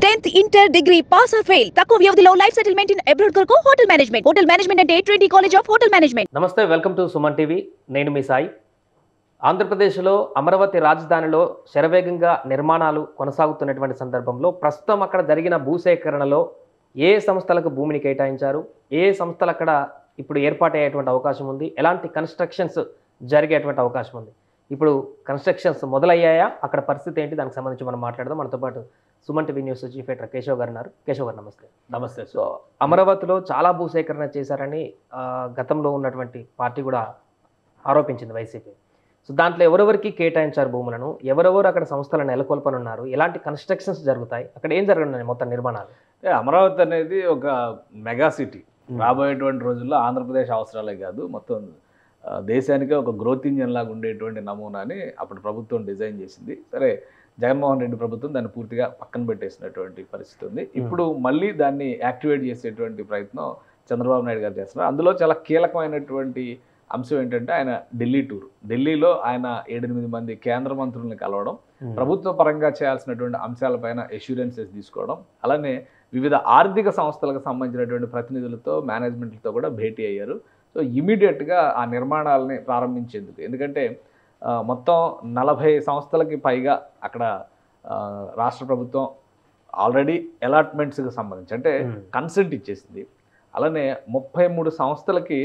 10th inter degree pass or fail తక్కువ వ్యవధిలో life settlement in abroad కొరకు hotel management అంటే Trinity college of hotel management. నమస్తే, welcome to Suman TV. నేను మీ సాయి. ఆంధ్రప్రదేశ్లో అమరావతి రాజధానిలో శరవేగంగా నిర్మాణాలు కొనసాగుతున్నటువంటి సందర్భంలో ప్రస్తుతం అక్కడ జరిగిన భూసేకరణలో ఏ సంస్థలకు భూమిని కేటాయించారు, ఏ సంస్థలు అక్కడ ఇప్పుడు ఏర్పాటయ్యేటువంటి అవకాశం ఉంది, ఎలాంటి కన్స్ట్రక్షన్స్ జరిగేటువంటి అవకాశం ఉంది, ఇప్పుడు కన్స్ట్రక్షన్స్ మొదలయ్యాయా, అక్కడ పరిస్థితి ఏంటి, దానికి సంబంధించి మనం మాట్లాడదాం. మనతో పాటు Suman TV news chief editor Keshav గారు ఉన్నారు. కేశవ్ గారు నమస్తే. నమస్తే. సో అమరావతిలో చాలా భూసేకరణ చేశారని గతంలో ఉన్నటువంటి పార్టీ కూడా ఆరోపించింది, వైసీపీ. సో దాంట్లో ఎవరెవరికి కేటాయించారు భూములను, ఎవరెవరు అక్కడ సంస్థలను నెలకొల్పనున్నారు, ఎలాంటి కన్స్ట్రక్షన్స్ జరుగుతాయి, అక్కడ ఏం జరగనున్నాయి మొత్తం నిర్మాణాలు? అమరావతి అనేది ఒక మెగా సిటీ. రాబోయేటువంటి రోజుల్లో ఆంధ్రప్రదేశ్ అవసరాలే కాదు, మొత్తం దేశానికే ఒక గ్రోత్ ఇంజన్ లాగా ఉండేటువంటి నమూనాని అప్పుడు ప్రభుత్వం డిజైన్ చేసింది. సరే, జగన్మోహన్ రెడ్డి ప్రభుత్వం దాన్ని పూర్తిగా పక్కన పెట్టేసినటువంటి పరిస్థితి ఉంది. ఇప్పుడు మళ్ళీ దాన్ని యాక్టివేట్ చేసేటువంటి ప్రయత్నం చంద్రబాబు నాయుడు గారు చేస్తున్నారు. అందులో చాలా కీలకమైనటువంటి అంశం ఏంటంటే ఆయన ఢిల్లీ టూర్. ఢిల్లీలో ఆయన 7-8 మంది కేంద్ర మంత్రులను కలవడం, ప్రభుత్వ పరంగా చేయాల్సినటువంటి అంశాలపైన ఎష్యూరెన్సెస్ తీసుకోవడం, అలానే వివిధ ఆర్థిక సంస్థలకు సంబంధించినటువంటి ప్రతినిధులతో మేనేజ్మెంట్లతో కూడా భేటీ అయ్యారు. సో ఇమీడియట్గా ఆ నిర్మాణాలని ప్రారంభించేందుకు, ఎందుకంటే మొత్తం 40 సంస్థలకి పైగా అక్కడ రాష్ట్ర ప్రభుత్వం ఆల్రెడీ అలాట్మెంట్స్కి సంబంధించి అంటే కన్సెంట్ ఇచ్చేసింది. అలానే 33 సంస్థలకి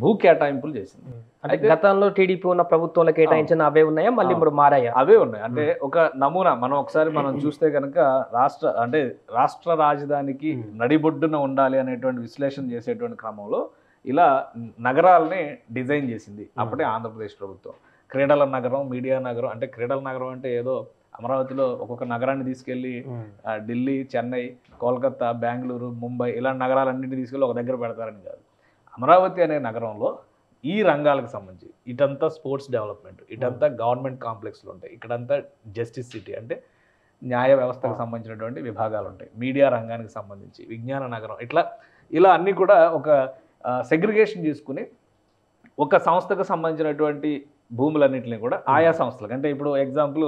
భూ కేటాయింపులు చేసింది. అయితే గతంలో టీడీపీ ఉన్న ప్రభుత్వంలో కేటాయించిన అవే ఉన్నాయా, మళ్ళీ ఇప్పుడు మారాయా? అవే ఉన్నాయి. అంటే ఒక నమూనా ఒకసారి మనం చూస్తే కనుక రాష్ట్ర రాజధానికి నడిబొడ్డున ఉండాలి అనేటువంటి విశ్లేషణ చేసేటువంటి క్రమంలో ఇలా నగరాలని డిజైన్ చేసింది అప్పుడే ఆంధ్రప్రదేశ్ ప్రభుత్వం. క్రీడల నగరం, మీడియా నగరం. అంటే క్రీడల నగరం అంటే ఏదో అమరావతిలో ఒక్కొక్క నగరాన్ని తీసుకెళ్ళి ఢిల్లీ, చెన్నై, కోల్కతా, బెంగళూరు, ముంబై ఇలాంటి నగరాలన్నింటినీ తీసుకెళ్ళి ఒక దగ్గర పెడతారని కాదు. అమరావతి అనే నగరంలో ఈ రంగాలకు సంబంధించి ఇటంతా స్పోర్ట్స్ డెవలప్మెంట్, ఇటంతా గవర్నమెంట్ కాంప్లెక్స్లు ఉంటాయి, ఇక్కడంతా జస్టిస్ సిటీ అంటే న్యాయ వ్యవస్థకు సంబంధించినటువంటి విభాగాలు ఉంటాయి, మీడియా రంగానికి సంబంధించి విజ్ఞాన నగరం, ఇలా అన్నీ కూడా ఒక సెగ్రిగేషన్ చేసుకుని ఒక సంస్థకు సంబంధించినటువంటి భూములన్నింటినీ కూడా ఆయా సంస్థలకు, అంటే ఇప్పుడు ఎగ్జాంపుల్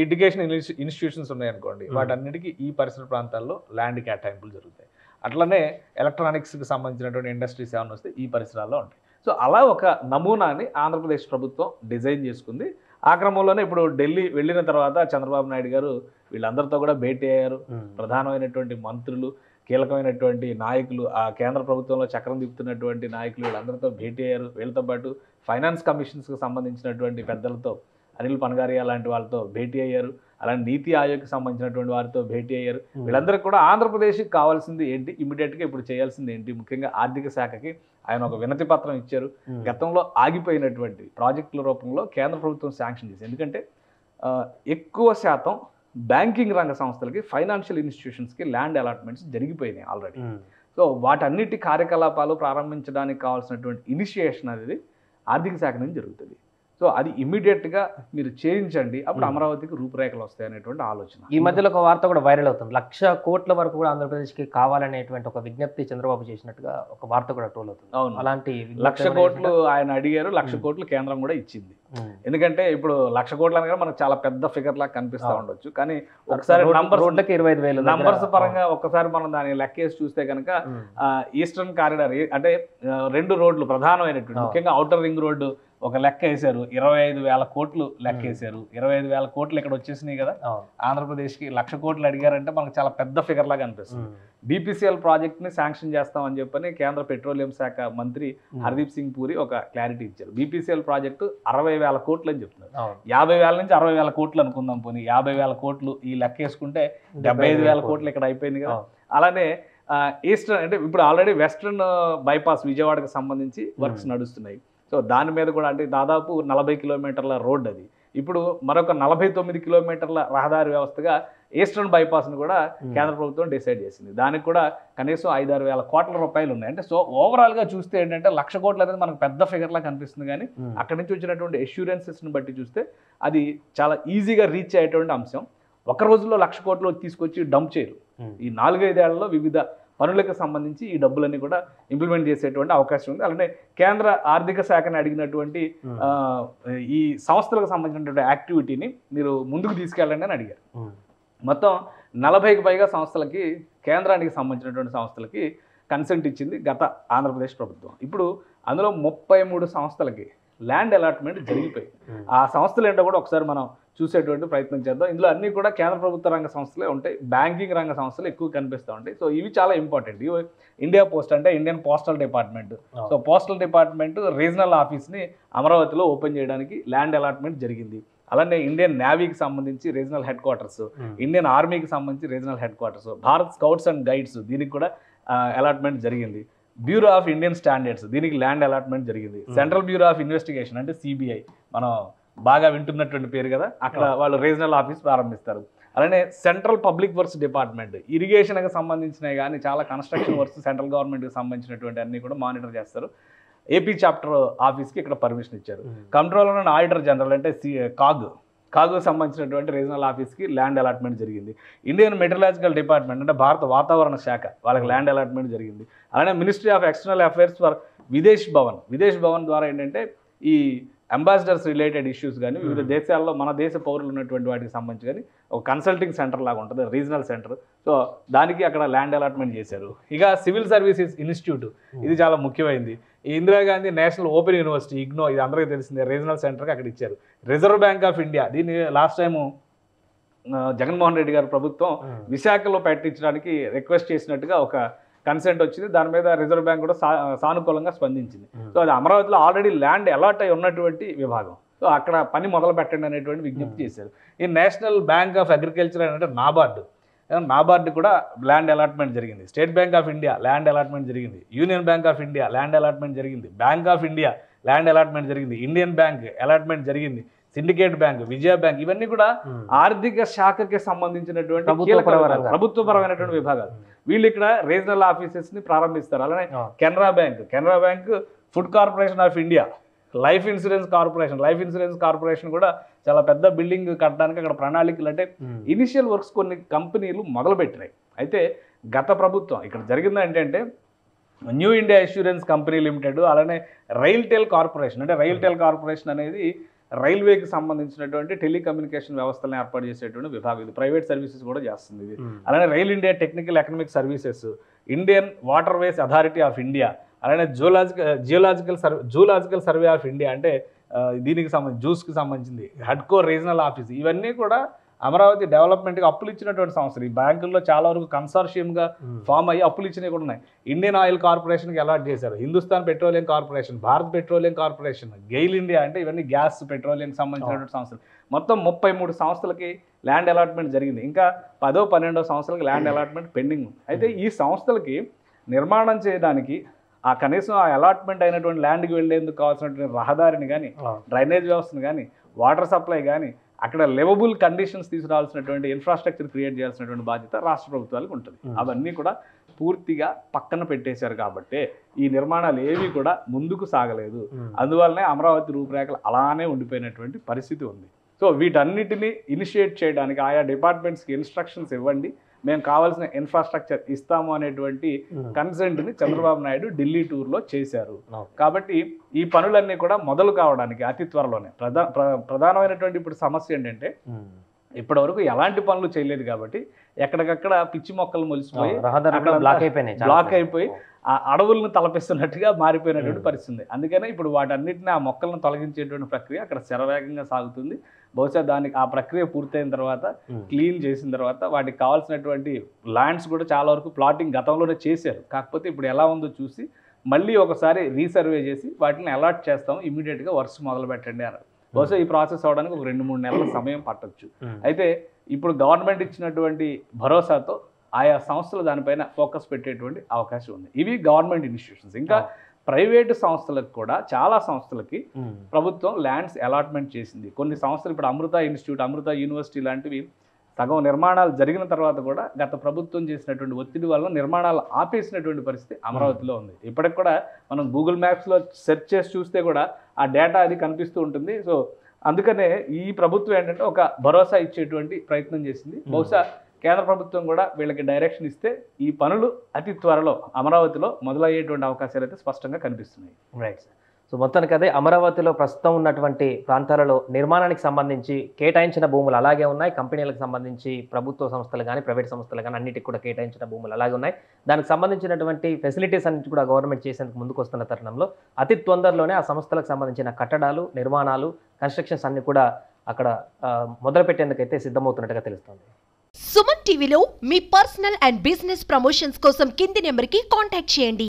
ఎడ్యుకేషన్ ఇన్స్టిట్యూషన్స్ ఉన్నాయనుకోండి, వాటన్నిటికీ ఈ పరిసర ప్రాంతాల్లో ల్యాండ్ కేటాయింపులు జరుగుతాయి. అట్లనే ఎలక్ట్రానిక్స్కి సంబంధించినటువంటి ఇండస్ట్రీస్ ఏమైనా వస్తే ఈ పరిసరాల్లో ఉంటాయి. సో అలా ఒక నమూనాని ఆంధ్రప్రదేశ్ ప్రభుత్వం డిజైన్ చేసుకుంది. ఆ క్రమంలోనే ఇప్పుడు ఢిల్లీ వెళ్ళిన తర్వాత చంద్రబాబు నాయుడు గారు వీళ్ళందరితో కూడా భేటీ అయ్యారు. ప్రధానమైనటువంటి మంత్రులు, కీలకమైనటువంటి నాయకులు, ఆ కేంద్ర ప్రభుత్వంలో చక్రం తిప్పుతున్నటువంటి నాయకులు వీళ్ళందరితో భేటీ అయ్యారు. వీళ్ళతో పాటు ఫైనాన్స్ కమిషన్స్కి సంబంధించినటువంటి పెద్దలతో, అనిల్ పనగారియా లాంటి వాళ్ళతో భేటీ అయ్యారు. అలాంటి నీతి ఆయోగ్కి సంబంధించినటువంటి వారితో భేటీ అయ్యారు. వీళ్ళందరికీ కూడా ఆంధ్రప్రదేశ్కి కావాల్సింది ఏంటి, ఇమీడియట్గా ఇప్పుడు చేయాల్సింది ఏంటి, ముఖ్యంగా ఆర్థిక శాఖకి ఆయన ఒక వినతి పత్రం ఇచ్చారు. గతంలో ఆగిపోయినటువంటి ప్రాజెక్టుల రూపంలో కేంద్ర ప్రభుత్వం శాంక్షన్ చేసింది. ఎందుకంటే ఎక్కువ శాతం బ్యాంకింగ్ రంగ సంస్థలకి, ఫైనాన్షియల్ ఇన్స్టిట్యూషన్స్కి ల్యాండ్ అలాట్మెంట్స్ జరిగిపోయినాయి ఆల్రెడీ. సో వాటన్నిటి కార్యకలాపాలు ప్రారంభించడానికి కావాల్సినటువంటి ఇనిషియేషన్ అనేది ఆర్థిక శాఖ నుంచి జరుగుతుంది. సో అది ఇమ్మీడియట్గా మీరు చేయించండి, అప్పుడు అమరావతికి రూపురేఖలు వస్తాయి అనేటువంటి ఆలోచన. ఈ మధ్యలో ఒక వార్త కూడా వైరల్ అవుతుంది, 1,00,000 కోట్ల వరకు కూడా ఆంధ్రప్రదేశ్కి కావాలనేటువంటి ఒక విజ్ఞప్తి చంద్రబాబు చేసినట్టుగా ఒక వార్త కూడా ట్రోల్ అవుతుంది. అవును, అలాంటి 1,00,000 కోట్లు ఆయన అడిగారు, 1,00,000 కోట్లు కేంద్రం కూడా ఇచ్చింది. ఎందుకంటే ఇప్పుడు 1,00,000 కోట్లు అనగా మనకు చాలా పెద్ద ఫిగర్ లాగా కనిపిస్తూ ఉండొచ్చు, కానీ ఒకసారి రోడ్లకి 25,000 నంబర్స్ పరంగా ఒక్కసారి మనం దాన్ని లెక్కేసి చూస్తే కనుక ఈస్టర్న్ కారిడార్ అంటే 2 రోడ్లు ప్రధానమైనటువంటి, ముఖ్యంగా ఔటర్ రింగ్ రోడ్డు ఒక లెక్క వేశారు, 25,000 కోట్లు లెక్క వేశారు. 25,000 కోట్లు ఇక్కడ వచ్చేసినాయి కదా ఆంధ్రప్రదేశ్కి. 1,00,000 కోట్లు అడిగారంటే మనకు చాలా పెద్ద ఫిగర్ లాగా అనిపిస్తుంది. బీపీసీఎల్ ప్రాజెక్ట్ని శాంక్షన్ చేస్తామని చెప్పని కేంద్ర పెట్రోలియం శాఖ మంత్రి హర్దీప్ సింగ్ పూరి ఒక క్లారిటీ ఇచ్చారు. బీపీసీఎల్ ప్రాజెక్టు 60,000 కోట్లు అని చెప్తున్నారు. 50,000 నుంచి 60,000 కోట్లు అనుకుందాం, పోనీ 50,000 కోట్లు ఈ లెక్క వేసుకుంటే 75,000 కోట్లు ఇక్కడ అయిపోయింది కదా. అలానే ఈస్టర్న్ అంటే ఇప్పుడు ఆల్రెడీ వెస్ట్రన్ బైపాస్ విజయవాడకు సంబంధించి వర్క్స్ నడుస్తున్నాయి. సో దాని మీద కూడా అంటే దాదాపు 40 కిలోమీటర్ల రోడ్ అది. ఇప్పుడు మరొక 49 కిలోమీటర్ల రహదారి వ్యవస్థగా ఈస్టర్న్ బైపాస్ని కూడా కేంద్ర ప్రభుత్వం డిసైడ్ చేసింది. దానికి కూడా కనీసం 5-6 వేల కోట్ల రూపాయలు ఉన్నాయి. అంటే సో ఓవరాల్గా చూస్తే ఏంటంటే 1,00,000 కోట్లు అనేది మనకు పెద్ద ఫిగర్లా కనిపిస్తుంది, కానీ అక్కడి నుంచి వచ్చినటువంటి ఎష్యూరెన్సెస్ని బట్టి చూస్తే అది చాలా ఈజీగా రీచ్ అయ్యేటువంటి అంశం. ఒక రోజులో 1,00,000 కోట్లు తీసుకొచ్చి డంప్ చేయరు. ఈ 4-5 ఏళ్లలో వివిధ పనులకు సంబంధించి ఈ డబ్బులన్నీ కూడా ఇంప్లిమెంట్ చేసేటువంటి అవకాశం ఉంది. అలానే కేంద్ర ఆర్థిక శాఖని అడిగినటువంటి ఈ సంస్థలకు సంబంధించినటువంటి యాక్టివిటీని మీరు ముందుకు తీసుకెళ్ళండి అని అడిగారు. మొత్తం 40కి పైగా సంస్థలకి, కేంద్రానికి సంబంధించినటువంటి సంస్థలకి కన్సెంట్ ఇచ్చింది గత ఆంధ్రప్రదేశ్ ప్రభుత్వం. ఇప్పుడు అందులో 33 సంస్థలకి ల్యాండ్ అలాట్మెంట్ జరిగిపోయింది. ఆ సంస్థలు ఏంటో కూడా ఒకసారి మనం చూసేటువంటి ప్రయత్నం చేద్దాం. ఇందులో అన్నీ కూడా కేంద్ర ప్రభుత్వ రంగ సంస్థలే ఉంటాయి, బ్యాంకింగ్ రంగ సంస్థలు ఎక్కువ కనిపిస్తూ ఉంటాయి. సో ఇవి చాలా ఇంపార్టెంట్. ఇవి ఇండియా పోస్ట్ అంటే Indian postal department. So postal department regional ఆఫీస్ని అమరావతిలో ఓపెన్ చేయడానికి ల్యాండ్ అలాట్మెంట్ జరిగింది. అలానే ఇండియన్ నేవీకి సంబంధించి రీజనల్ హెడ్ క్వార్టర్స్, ఇండియన్ ఆర్మీకి సంబంధించి regional head quarters, Bharat scouts and guides దీనికి కూడా అలాట్మెంట్ జరిగింది. బ్యూరో ఆఫ్ ఇండియన్ స్టాండర్డ్స్ దీనికి ల్యాండ్ అలాట్మెంట్ జరిగింది. సెంట్రల్ బ్యూరో ఆఫ్ ఇన్వెస్టిగేషన్ అంటే సిబిఐ, మనం బాగా వింటున్నటువంటి పేరు కదా, అక్కడ వాళ్ళు రీజనల్ ఆఫీస్ ప్రారంభిస్తారు. అలానే సెంట్రల్ పబ్లిక్ వర్క్స్ డిపార్ట్మెంట్, ఇరిగేషన్కి సంబంధించినవి కానీ చాలా కన్స్ట్రక్షన్ వర్క్స్ సెంట్రల్ గవర్నమెంట్కి సంబంధించినటువంటి అన్ని కూడా మానిటర్ చేస్తారు. ఏపీ చాప్టర్ ఆఫీస్కి ఇక్కడ పర్మిషన్ ఇచ్చారు. కంట్రోలర్ అండ్ ఆడిటర్ జనరల్ అంటే కాగు సంబంధించినటువంటి రీజనల్ ఆఫీస్కి ల్యాండ్ అలాట్మెంట్ జరిగింది. ఇండియన్ మెటీరియలాజికల్ డిపార్ట్మెంట్ అంటే భారత వాతావరణ శాఖ, వాళ్ళకి ల్యాండ్ అలాట్మెంట్ జరిగింది. అలానే ministry of external affairs for Videsh Bhavan ద్వారా ఏంటంటే ఈ అంబాసిడర్స్ రిలేటెడ్ ఇష్యూస్ కానీ వివిధ దేశాల్లో మన దేశ పౌరులు ఉన్నటువంటి వాటికి సంబంధించి కానీ ఒక కన్సల్టింగ్ సెంటర్ లాగా ఉంటుంది, రీజనల్ సెంటర్. సో దానికి అక్కడ ల్యాండ్ అలాట్మెంట్ చేశారు. ఇక సివిల్ సర్వీసెస్ ఇన్స్టిట్యూట్, ఇది చాలా ముఖ్యమైనది. Indira Gandhi national open university IGNOU, ఇది అందరికీ తెలిసిందే, రీజనల్ సెంటర్కి అక్కడ ఇచ్చారు. రిజర్వ్ బ్యాంక్ ఆఫ్ ఇండియా, దీన్ని లాస్ట్ టైము జగన్మోహన్ రెడ్డి గారి ప్రభుత్వం విశాఖలో పెట్టించడానికి రిక్వెస్ట్ చేసినట్టుగా ఒక కన్సెంట్ వచ్చింది. దాని మీద రిజర్వ్ బ్యాంక్ కూడా సానుకూలంగా స్పందించింది. సో అది అమరావతిలో ఆల్రెడీ ల్యాండ్ అలాట్ అయి ఉన్నటువంటి విభాగం. సో అక్కడ పని మొదలు పెట్టండి అనేటువంటి విజ్ఞప్తి చేశారు. ఈ నేషనల్ బ్యాంక్ ఆఫ్ అగ్రికల్చర్ అంటే నాబార్డు కూడా ల్యాండ్ అలాట్మెంట్ జరిగింది. State Bank of India land allotment జరిగింది. Union Bank of India land allotment జరిగింది. Bank of India land allotment జరిగింది. ఇండియన్ బ్యాంక్ అలాట్మెంట్ జరిగింది. సిండికేట్ బ్యాంక్, విజయ బ్యాంక్, ఇవన్నీ కూడా ఆర్థిక శాఖకి సంబంధించినటువంటి ప్రభుత్వపరమైనటువంటి విభాగాలు. వీళ్ళు ఇక్కడ రీజనల్ ఆఫీసెస్ని ప్రారంభిస్తారు. అలానే Canara bank, food corporation of India, life insurance corporation కూడా చాలా పెద్ద బిల్డింగ్ కట్టడానికి అక్కడ ప్రణాళికలు అంటే ఇనిషియల్ వర్క్స్ కొన్ని కంపెనీలు మొదలుపెట్టినాయి. అయితే గత ప్రభుత్వం ఇక్కడ జరిగింది ఏంటంటే new India insurance company limited, అలానే రైల్టెల్ కార్పొరేషన్ అనేది రైల్వేకి సంబంధించినటువంటి టెలికమ్యూనికేషన్ వ్యవస్థలను ఏర్పాటు చేసేటువంటి విభాగం. ఇది ప్రైవేట్ సర్వీసెస్ కూడా చేస్తుంది ఇది. అలానే rail India technical economic services, Indian waterways authority of India, అలానే జూలాజికల్ సర్వే ఆఫ్ ఇండియా అంటే దీనికి సంబంధించి జ్యూస్కి సంబంధించింది, హడ్కో రీజనల్ ఆఫీస్, ఇవన్నీ కూడా అమరావతి డెవలప్మెంట్కి అప్పులు ఇచ్చినటువంటి సంస్థలు. ఈ బ్యాంకుల్లో చాలా వరకు కన్సార్షియంగా ఫామ్ అయ్యి అప్పులు ఇచ్చినవి కూడా ఉన్నాయి. ఇండియన్ ఆయిల్ కార్పొరేషన్కి అలాట్ చేశారు. Hindustan petroleum corporation, Bharat petroleum corporation, GAIL India అంటే ఇవన్నీ గ్యాస్ పెట్రోలియంకి సంబంధించినటువంటి సంస్థలు. మొత్తం 33 సంస్థలకి ల్యాండ్ అలాట్మెంట్ జరిగింది. ఇంకా 10వ 12వ సంస్థలకి ల్యాండ్ అలాట్మెంట్ పెండింగ్ ఉంది. అయితే ఈ సంస్థలకి నిర్మాణం చేయడానికి కనీసం ఆ అలాట్మెంట్ అయినటువంటి ల్యాండ్కి వెళ్ళేందుకు కావాల్సినటువంటి రహదారిని కానీ, డ్రైనేజ్ వ్యవస్థను కానీ, వాటర్ సప్లై కానీ, అక్కడ లివబుల్ కండిషన్స్ తీసుకురావాల్సినటువంటి ఇన్ఫ్రాస్ట్రక్చర్ క్రియేట్ చేయాల్సినటువంటి బాధ్యత రాష్ట్ర ప్రభుత్వాలకు ఉంటుంది. అవన్నీ కూడా పూర్తిగా పక్కన పెట్టేశారు కాబట్టి ఈ నిర్మాణాలు ఏవి కూడా ముందుకు సాగలేదు. అందువల్లనే అమరావతి రూపురేఖలు అలానే ఉండిపోయినటువంటి పరిస్థితి ఉంది. సో వీటన్నిటిని ఇనిషియేట్ చేయడానికి ఆయా డిపార్ట్మెంట్స్కి ఇన్స్ట్రక్షన్స్ ఇవ్వండి, మేము కావాల్సిన ఇన్ఫ్రాస్ట్రక్చర్ ఇస్తాము అనేటువంటి కన్సెంట్ని చంద్రబాబు నాయుడు ఢిల్లీ టూర్లో చేశారు. కాబట్టి ఈ పనులన్నీ కూడా మొదలు కావడానికి అతి త్వరలోనే ప్రధానమైనటువంటి ఇప్పుడు సమస్య ఏంటంటే ఇప్పటివరకు ఎలాంటి పనులు చేయలేదు కాబట్టి ఎక్కడికక్కడ పిచ్చి మొక్కలు మొలిసిపోయి బ్లాక్ అయిపోయి ఆ అడవులను తలపిస్తున్నట్టుగా మారిపోయినటువంటి పరిస్థితి. అందుకనే ఇప్పుడు వాటన్నిటిని ఆ మొక్కలను తొలగించేటువంటి ప్రక్రియ అక్కడ శరవేగంగా సాగుతుంది. బహుశా దానికి ఆ ప్రక్రియ పూర్తయిన తర్వాత, క్లీన్ చేసిన తర్వాత వాటికి కావాల్సినటువంటి ల్యాండ్స్ కూడా చాలా వరకు ప్లాటింగ్ గతంలోనే చేశారు. కాకపోతే ఇప్పుడు ఎలా ఉందో చూసి మళ్ళీ ఒకసారి రీసర్వే చేసి వాటిని అలాట్ చేస్తాము, ఇమీడియట్గా వర్క్స్ మొదలు పెట్టండి అన్నారు. బహుశా ఈ ప్రాసెస్ అవడానికి ఒక 2-3 నెలల సమయం పట్టొచ్చు. అయితే ఇప్పుడు గవర్నమెంట్ ఇచ్చినటువంటి భరోసాతో ఆయా సంస్థలు దానిపైన ఫోకస్ పెట్టేటువంటి అవకాశం ఉంది. ఇవి గవర్నమెంట్ ఇన్స్టిట్యూషన్స్. ఇంకా ప్రైవేటు సంస్థలకు కూడా చాలా సంస్థలకి ప్రభుత్వం ల్యాండ్స్ అలాట్మెంట్ చేసింది. కొన్ని సంస్థలు ఇప్పుడు అమృత ఇన్స్టిట్యూట్, అమృత యూనివర్సిటీ లాంటివి సగం నిర్మాణాలు జరిగిన తర్వాత కూడా గత ప్రభుత్వం చేసినటువంటి ఒత్తిడి వల్ల నిర్మాణాలు ఆపేసినటువంటి పరిస్థితి అమరావతిలో ఉంది. ఇప్పటికి కూడా మనం గూగుల్ మ్యాప్స్లో సెర్చ్ చేసి చూస్తే కూడా ఆ డేటా అది కనిపిస్తూ ఉంటుంది. సో అందుకనే ఈ ప్రభుత్వం ఏంటంటే ఒక భరోసా ఇచ్చేటువంటి ప్రయత్నం చేసింది. బహుశా కేంద్ర ప్రభుత్వం కూడా వీళ్ళకి డైరెక్షన్ ఇస్తే ఈ పనులు అతి త్వరలో అమరావతిలో మొదలయ్యేటువంటి అవకాశాలు అయితే స్పష్టంగా కనిపిస్తున్నాయి. Right sir. సో సో మొత్తానికి అదే అమరావతిలో ప్రస్తుతం ఉన్నటువంటి ప్రాంతాలలో నిర్మాణానికి సంబంధించి కేటాయించిన భూములు అలాగే ఉన్నాయి. కంపెనీలకు సంబంధించి ప్రభుత్వ సంస్థలు కానీ ప్రైవేట్ సంస్థలు కానీ అన్నిటికి కూడా కేటాయించిన భూములు అలాగే ఉన్నాయి. దానికి సంబంధించినటువంటి ఫెసిలిటీస్ అన్నిటి కూడా గవర్నమెంట్ చేసేందుకు ముందుకు వస్తున్న తరుణంలో అతి తొందరలోనే ఆ సంస్థలకు సంబంధించిన కట్టడాలు, నిర్మాణాలు, కన్స్ట్రక్షన్స్ అన్ని కూడా అక్కడ మొదలుపెట్టేందుకైతే సిద్ధమవుతున్నట్టుగా తెలుస్తుంది. సుమన్ టీవీలో మీ పర్సనల్ అండ్ బిజినెస్ ప్రమోషన్స్ కోసం కింది నెంబర్కి కాంటాక్ట్ చేయండి.